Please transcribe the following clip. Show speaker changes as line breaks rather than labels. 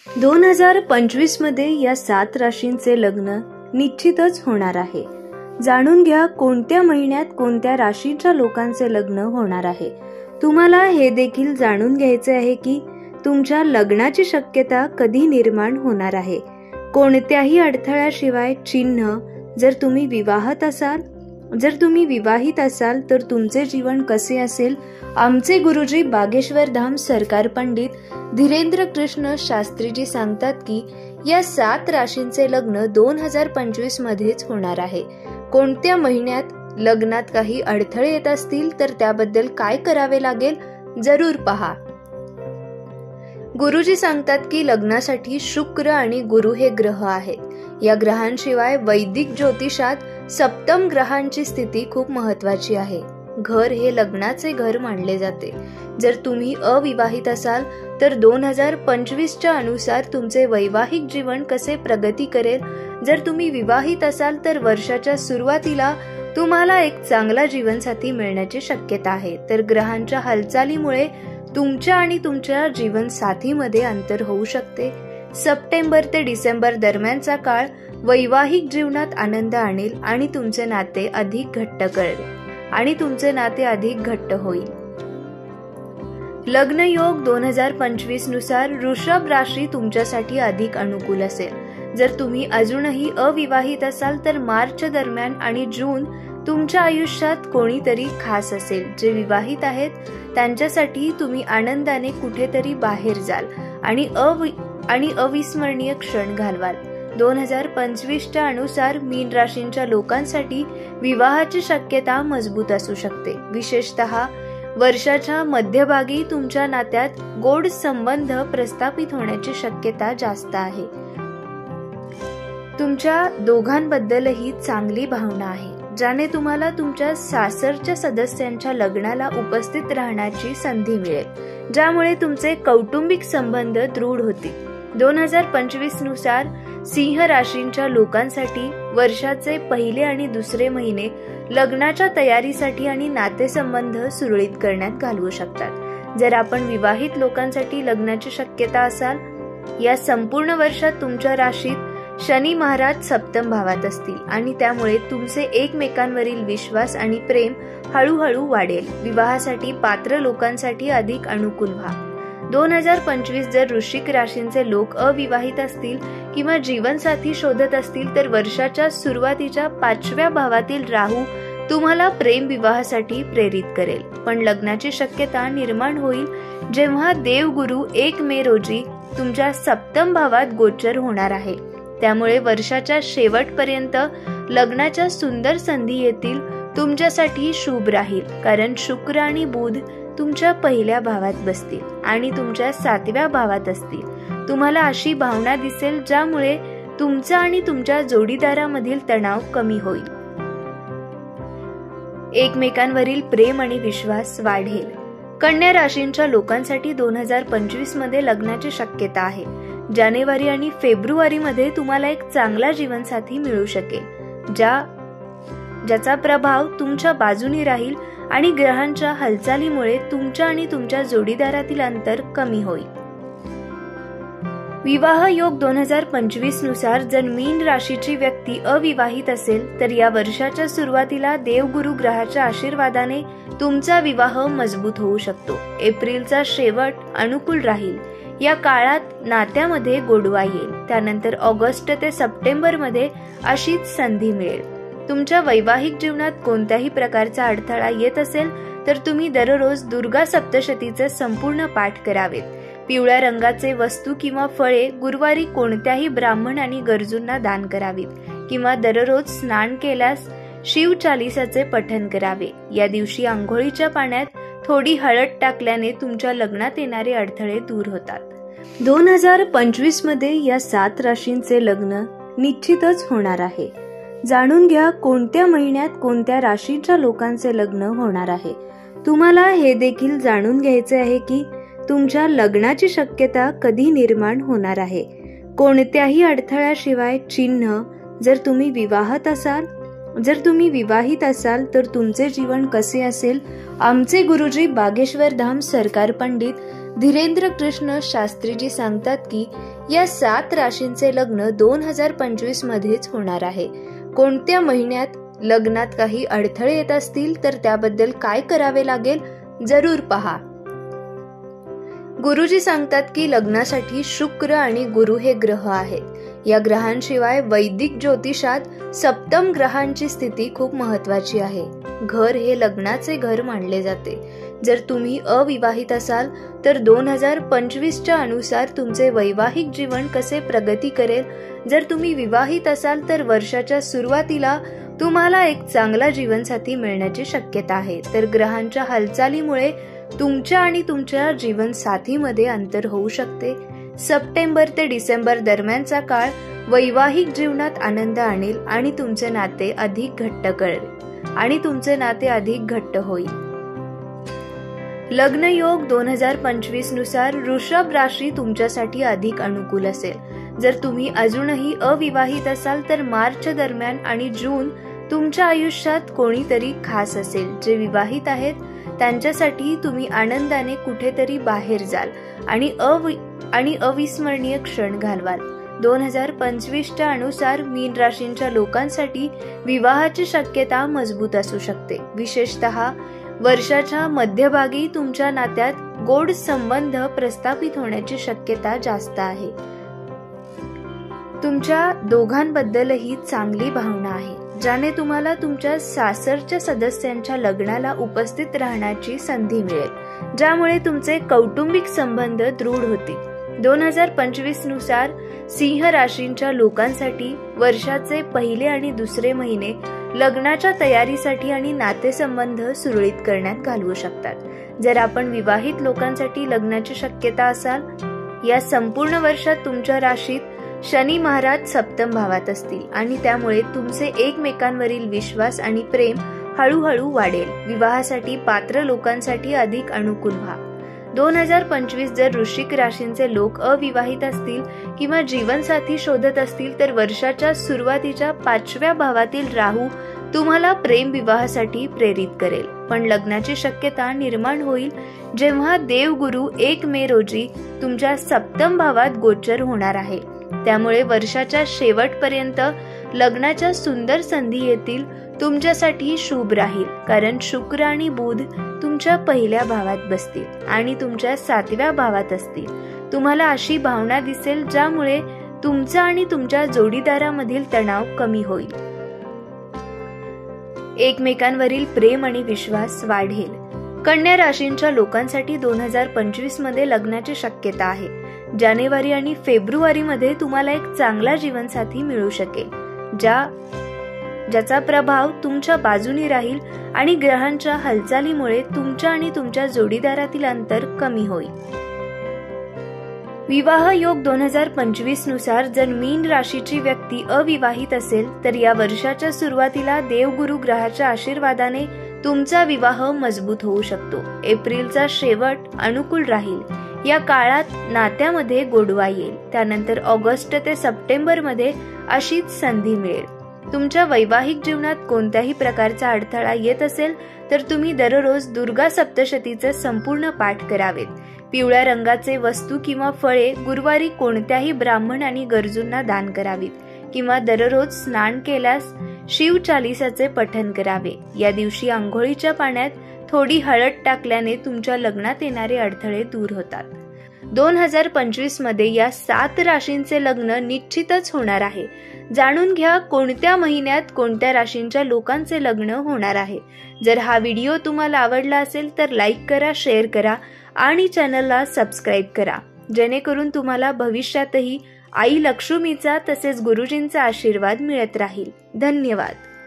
2025 मध्ये या 7 राशींचे लग्न निश्चितच होणार आहे. जाणून घ्या कोणत्या महिन्यात कोणत्या राशीच्या लोकांचे लग्न होणार आहे. तुम्हाला हे देखील जाणून घ्यायचे आहे की तुमच्या लग्नाची शक्यता कधी निर्माण होणार आहे. कोणत्याही अडथळ्याशिवाय चिन्ह. जर तुम्ही विवाहित असाल तर तुमचे जीवन कसे असेल. आमचे गुरुजी बागेश्वर धाम सरकार पंडित धीरेंद्र कृष्ण शास्त्रीजी सांगतात की या 7 राशींचे लग्न 2025 मध्येच होणार आहे. कोणत्या महिन्यात लग्नात काही अडथळे येत असतील तर त्याबद्दल काय करावे लागेल जरूर पहा. गुरुजी सांगतात की लग्नासाठी शुक्र आणि गुरु हे ग्रह आहेत. या ग्रहांशिवाय वैदिक ज्योतिषात सप्तम ग्रहांची स्थिती खूप महत्वाची आहे. घर हे लग्नाचे घर मानले जाते. जर तुम्ही अविवाहित असाल तर 2025च्या अनुसार तुमचे वैवाहिक जीवन कसे प्रगती करेल. जर तुम्ही विवाहित असाल तर वर्षाच्या सुरुवातीला तुम्हाला एक चांगला जीवनसाथी मिळण्याची शक्यता आहे. तर ग्रहांच्या हालचालीमुळे तुमच्या आणि तुमच्या जीवनसाथीमध्ये अंतर होऊ शकते. सप्टेंबर ते डिसेंबर दरम्यानचा काळ वैवाहिक जीवनात आनंद आणेल आणि तुमचे नाते अधिक घट्ट होईल. लग्न योग 2025 नुसार वृषभ राशी तुमच्यासाठी अधिक अनुकूल असेल. जर तुम्ही अजूनही अविवाहित असाल तर मार्च दरम्यान आणि जून तुमच्या आयुष्यात कोणीतरी खास असेल. जे विवाहित आहेत त्यांच्यासाठी तुम्ही आनंदाने कुठेतरी बाहेर जाल आणि अविस्मरणीय क्षण घालवाल. 2025च्या अनुसार मीन राशींच्या लोकांसाठी विवाहाची शक्यता मजबूत असू शकते. विशेषतः वर्षाच्या मध्यभागी तुमच्या नात्यात गोड संबंध प्रस्थापित होण्याची शक्यता जास्त आहे. तुमच्या दोघांबद्दलही चांगली भावना आहे ज्याने तुम्हाला तुमच्या सासरच्या सदस्यांच्या लग्नाला उपस्थित राहण्याची संधी मिळेल, ज्यामुळे तुमचे कौटुंबिक संबंध दृढ होतील. 2025 नुसार सिंह राशींच्या लोकांसाठी वर्षाचे पहिले आणि दुसरे महिने लग्नाच्या तयारीसाठी आणि नातेसंबंध सुरळीत करण्यात घालवू शकतात. जर आपण विवाहित लोकांसाठी लग्नाची शक्यता असाल, या संपूर्ण वर्षात तुमच्या राशीत शनी महाराज सप्तम भावात असतील आणि त्यामुळे तुमचे एकमेकांवरील विश्वास आणि प्रेम हळूहळू वाढेल. विवाहासाठी पात्र लोकांसाठी अधिक अनुकूल व्हा. 2025 जर वृश्चिक राशींचे लोक अविवाहित असतील किंवा जीवनसाथी शोधत असतील तर वर्षाच्या सुरुवातीच्या 5व्या भावातील राहू तुम्हाला प्रेम विवाहासाठी प्रेरित करेल. पण लग्नाची शक्यता निर्माण होईल जेव्हा देवगुरु 1 मे रोजी तुमच्या सप्तम भावात गोचर होणार आहे. त्यामुळे वर्षाच्या शेवटपर्यंत लग्नाच्या सुंदर संधी येतील. तुमच्यासाठी शुभ राहील कारण शुक्र आणि बुध तुमच्या पहिल्या भावात बसतील आणि तुमच्या 7व्या भावात असतील. तुम्हाला अशी भावना दिसेल ज्यामुळे तुमचा आणि तुमच्या जोडीदारामधील तणाव कमी होईल. एकमेकांवरील प्रेम आणि विश्वास वाढेल. कन्या राशींच्या लोकांसाठी 2025 मध्ये लग्नाची शक्यता आहे. जानेवारी आणि फेब्रुवारी मध्ये तुम्हाला एक चांगला जीवनसाथी मिळू शकेल ज्याचा प्रभाव तुमच्या बाजूने राहील आणि ग्रहांच्या हालचालीमुळे तुमच्या आणि तुमच्या जोडीदारातील अंतर कमी होईल. विवाह योग 2025 नुसार जर मीन राशीची व्यक्ती अविवाहित असेल तर या वर्षाच्या सुरुवातीला देवगुरु ग्रहाच्या आशीर्वादाने तुमचा विवाह मजबूत होऊ शकतो. एप्रिलचा शेवट अनुकूल राहील. या काळात नात्यामध्ये गोडवा येईल. त्यानंतर ऑगस्ट ते सप्टेंबर मध्ये अशीच संधी मिळेल. तुमच्या वैवाहिक जीवनात कोणत्याही प्रकारचा अडथळा येत असेल तर तुम्ही दररोज दुर्गा सप्तशतीचे संपूर्ण पाठ करावेत. पिवळ्या रंगाचे वस्तू किंवा फळे गुरुवारी कोणत्याही ब्राह्मण आणि गरजूंना दान करावीत किंवा दररोज स्नान केल्यास शिव चालीसाचे पठण करावे. या दिवशी आंघोळीच्या पाण्यात थोडी हळद टाकल्याने तुमच्या लग्नात येणारे अडथळे दूर होतात. 2025 मध्ये या 7 राशींचे लग्न निश्चितच होणार आहे. जाणून घ्या कोणत्या महिन्यात कोणत्या राशीच्या लोकांचे लग्न होणार आहे. तुम्हाला हे देखील जाणून घ्यायचे आहे की तुमच्या लग्नाची शक्यता कधी निर्माण होणार आहे. कोणत्याही अडथळ्याशिवाय चिन्ह. जर तुम्ही विवाहित असाल तर तुमचे जीवन कसे असेल. आमचे गुरुजी बागेश्वर धाम सरकार पंडित धीरेंद्र कृष्ण शास्त्रीजी सांगतात की या 7 राशींचे लग्न 2025 मध्येच होणार आहे. कोणत्या महिन्यात लग्नात काही अडथळे येत असतील तर त्याबद्दल काय करावे लागेल जरूर पहा. गुरुजी सांगतात की लग्नासाठी शुक्र आणि गुरु हे ग्रह आहेत. या ग्रहांशिवाय वैदिक ज्योतिषात सप्तम ग्रहांची स्थिती खूप महत्वाची आहे. घर हे लग्नाचे घर मानले जाते. जर तुम्ही अविवाहित असाल तर 2025च्या अनुसार तुमचे वैवाहिक जीवन कसे प्रगती करेल. जर तुम्ही विवाहित असाल तर वर्षाच्या सुरुवातीला तुम्हाला एक चांगला जीवनसाथी मिळण्याची शक्यता आहे. तर ग्रहांच्या हालचालीमुळे तुमच्या आणि तुमच्या जीवनसाथीमध्ये अंतर होऊ शकते. सप्टेंबर ते डिसेंबर दरम्यानचा काळ वैवाहिक जीवनात आनंद आणेल आणि तुमचे नाते अधिक घट्ट होईल. लग्न योग 2025 नुसार वृषभ राशी तुमच्यासाठी अधिक अनुकूल असेल. जर तुम्ही अजूनही अविवाहित असाल तर मार्च दरम्यान आणि जून तुमच्या आयुष्यात कोणीतरी खास असेल. जे विवाहित आहेत त्यांच्यासाठी तुम्ही आनंदाने कुठेतरी बाहेर जाल आणि अविस्मरणीय क्षण घालवाल. 2025च्या अनुसार मीन राशींच्या लोकांसाठी विवाहाची शक्यता मजबूत असू शकते. विशेषतः वर्षाच्या मध्यभागी तुमच्या नात्यात गोड संबंध प्रस्थापित होण्याची शक्यता जास्त आहे. तुमच्या दोघांबद्दलही चांगली भावना आहे, ज्याने तुम्हाला तुमच्या सासरच्या सदस्यांच्या लग्नाला उपस्थित राहण्याची संधी मिळेल, ज्यामुळे तुमचे कौटुंबिक संबंध दृढ होतील. 2025 नुसार सिंह राशींच्या लोकांसाठी वर्षाचे पहिले आणि दुसरे महिने लग्नाच्या तयारीसाठी आणि नातेसंबंध सुरळीत करण्यात घालवू शकतात. जर आपण विवाहित लोकांसाठी लग्नाची शक्यता असाल, या संपूर्ण वर्षात तुमच्या राशीत शनी महाराज सप्तम भावात असतील आणि त्यामुळे तुमचे एकमेकांवरील विश्वास आणि प्रेम हळूहळू वाढेल. विवाहासाठी पात्र लोकांसाठी अधिक अनुकूल व्हा. 2025 जर वृश्चिक राशींचे लोक अविवाहित असतील किंवा जीवनसाथी शोधत असतील तर वर्षाच्या सुरुवातीच्या 5व्या भावातील राहू तुम्हाला प्रेम विवाहासाठी प्रेरित करेल. पण लग्नाची शक्यता निर्माण होईल जेव्हा देवगुरु 1 मे रोजी तुमच्या सप्तम भावात गोचर होणार आहे. त्यामुळे वर्षाच्या शेवटपर्यंत लग्नाच्या सुंदर संधी येतील. तुमच्यासाठी शुभ राहील कारण शुक्र आणि बुध तुमच्या पहिल्या भावात बसतील आणि तुमच्या 7व्या भावात असतील. तुम्हाला अशी भावना दिसेल ज्यामुळे तुमचा आणि तुमच्या जोडीदारामधील तणाव कमी होईल. एकमेकांवरील प्रेम आणि विश्वास वाढेल. कन्या राशींच्या लोकांसाठी 2025 मध्ये लग्नाची शक्यता आहे. जानेवारी आणि फेब्रुवारी मध्ये तुम्हाला एक चांगला जीवनसाथी मिळू शकेल, ज्याचा प्रभाव तुमच्या बाजूने राहील आणि ग्रहांच्या हालचालीमुळे तुमच्या आणि तुमच्या जोडीदारातील अंतर कमी होईल. विवाह योग 2025 नुसार जर मीन राशीची व्यक्ती अविवाहित असेल तर या वर्षाच्या सुरुवातीला देवगुरु ग्रहाच्या आशीर्वादाने तुमचा विवाह मजबूत होऊ शकतो. एप्रिलचा शेवट अनुकूल राहील. या काळात नात्यामध्ये गोडवा येईल. त्यानंतर ऑगस्ट ते सप्टेंबर मध्ये अशीच संधी मिळेल. तुमच्या वैवाहिक जीवनात कोणत्याही प्रकारचा अडथळा येत असेल तर तुम्ही दररोज दुर्गा सप्तशतीचे संपूर्ण पाठ करावेत. पिवळ्या रंगाचे वस्तू किंवा फळे गुरुवारी कोणत्याही ब्राह्मण आणि गरजूंना दान करावीत किंवा दररोज स्नान केल्यास शिव चालीसाचे पठण करावे. या दिवशी आंघोळीच्या पाण्यात थोडी हळद टाकल्याने तुमच्या लग्नात येणारे अडथळे दूर होतात. 2025 मध्ये या 7 राशींचे लग्न निश्चितच होणार आहे. जाणून घ्या कोणत्या महिन्यात कोणत्या राशींच्या लोकांचे लग्न होणार आहे. जर हा व्हिडिओ तुम्हाला आवडला असेल तर लाईक करा, शेअर करा आणि चॅनलला सबस्क्राईब करा, जेणेकरून तुम्हाला भविष्यातही आई लक्ष्मीचा तसेच गुरुजींचा आशीर्वाद मिळत राहील. धन्यवाद.